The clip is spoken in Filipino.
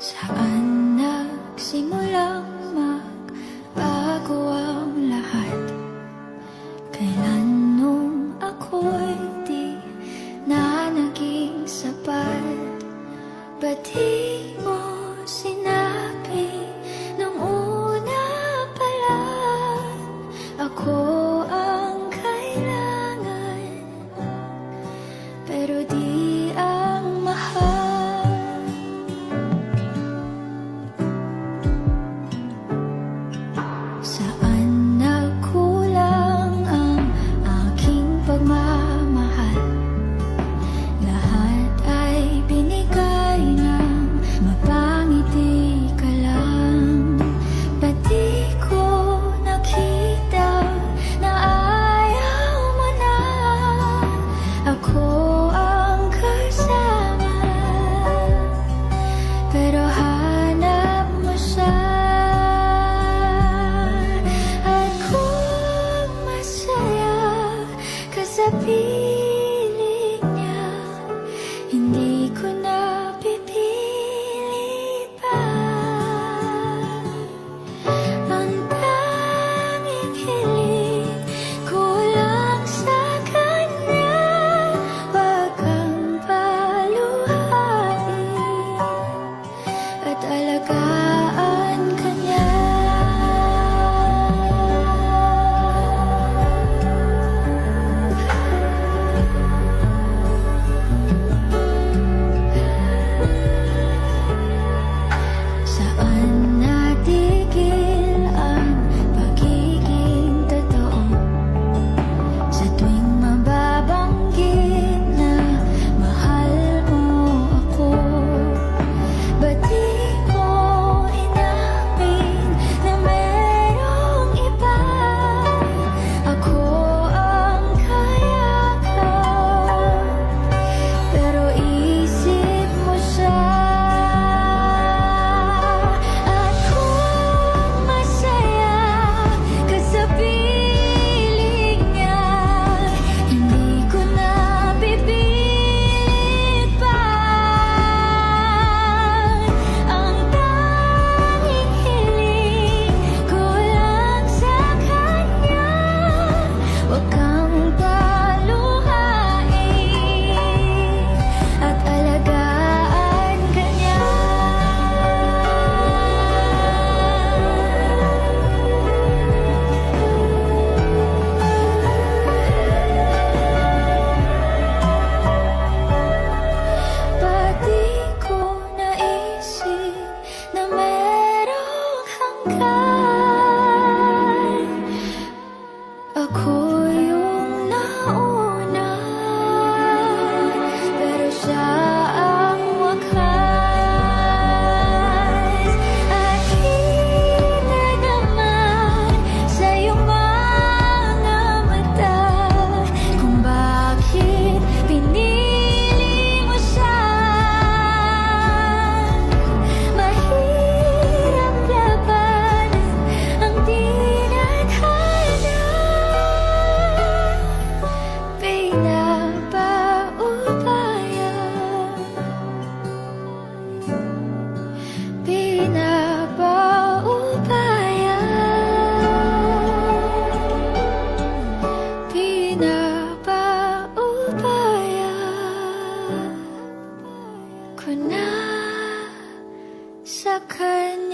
Saan nagsimulang magbago ang lahat? Kailan nung ako'y di na naging sapat? Ba't di mo sinabi nung una pa lang ako ang kailangan, pero di ang mahal? Saan nagkulang ang aking pagmamahal? Lahat ay binigay ng mapangiti ka lang. Ba't di ko nakita na ayaw mo na ako ang kasama? Pero hanap mo siya. Sa piling niya, hindi ko na pipilit pa. Ang tanging hiling ko lang sa kanya, wag kang paluhain at alagaan ka niya. Ako yung nauna, pero siya ang wakas. Akita naman sa iyong mga mata kung bakit pinili mo siya. Mahirap labanan ang tinadhana. Pinapaubaya ko na sa kanya.